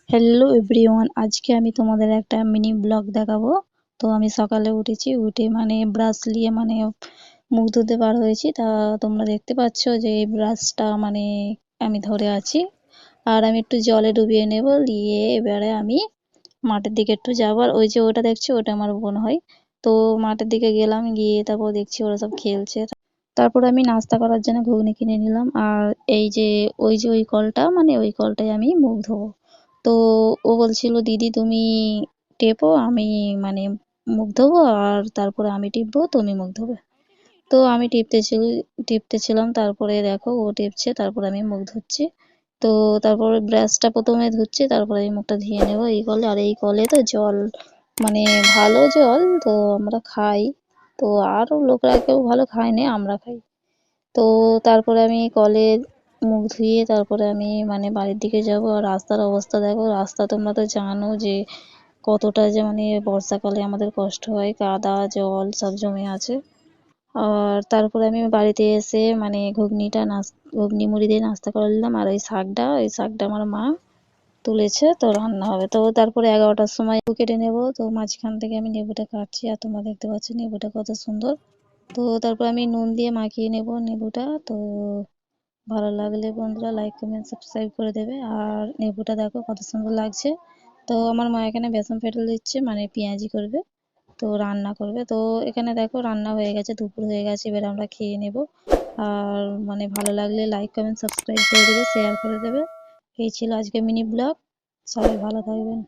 Hello everyone, আজকে আমি তোমাদের একটা মিনি ব্লগ দেখাবো। তো আমি সকালে উঠেছি, উঠে মানে ব্রাশ নিয়ে মানে মুখ ধুতে বার হয়েছি। তা তোমরা দেখতে পাচ্ছ যে এই ব্রাশটা মানে আমি ধরে আছি, আর আমি একটু জলে ডুবিয়ে নেব, দিয়ে এবারে আমি মাঠের দিকে একটু যাবো। আর ওই যে ওটা দেখছি, ওটা আমার বোন হয়। তো মাঠের দিকে গেলাম, গিয়ে তারপর দেখছি ওরা সব খেলছে। তারপর আমি নাস্তা করার জন্য ঘুগনি কিনে নিলাম। আর এই যে ওই কলটা, মানে ওই কলটায় আমি মুখ ধোবো। তো ও বলছিল, দিদি তুমি টেপো, আমি মানে মুখ ধোবো, আর তারপরে আমি টিপবো, তুমি মুখ ধোবে। তো আমি টিপতেছিলাম, তারপরে দেখো ও টিপছে, তারপর আমি মুখ ধুচ্ছি। তো তারপরে ব্রাশটা প্রথমে ধুচ্ছি, তারপরে এই মুখটা ধুয়ে নেবো এই কলে। আর এই কলে তো জল মানে ভালো জল, তো আমরা খাই। তো আরও লোকরা কেউ ভালো খায় না, আমরা খাই। তো তারপরে আমি কলে মুখ ধুয়ে তারপরে আমি মানে বাড়ির দিকে যাব। আর রাস্তার অবস্থা দেখো, রাস্তা তোমরা তো জানো যে কতটা যে মানে বর্ষাকালে আমাদের কষ্ট হয়, কাদা জল সব জমে আছে। আর তারপরে আমি বাড়িতে এসে মানে ঘুগনি মুড়ি দিয়ে নাস্তা করে নিলাম। আর ওই শাকটা আমার মা তুলেছে, তো রান্না হবে। তো তারপরে 11টার সময় লেবু কেটে নেব। তো মাঝখান থেকে আমি লেবুটা কাটছি, আর তোমরা দেখতে পাচ্ছ লেবুটা কত সুন্দর। তো তারপর আমি নুন দিয়ে মাখিয়ে নেব লেবুটা। তো ভালো লাগলে বন্ধুরা লাইক কমেন্ট সাবস্ক্রাইব করে দেবে। আর লেবুটা দেখো কত সুন্দর লাগছে। তো আমার মা এখানে বেসন ফেটে দিচ্ছে, মানে পেঁয়াজি করবে, তো রান্না করবে। তো এখানে দেখো রান্না হয়ে গেছে, দুপুর হয়ে গেছে, এবার আমরা খেয়ে নেব। আর মানে ভালো লাগলে লাইক কমেন্ট সাবস্ক্রাইব করে দেবে, শেয়ার করে দেবে। এই ছিল আজকে মিনি ব্লগ। সবাই ভালো থাকবেন।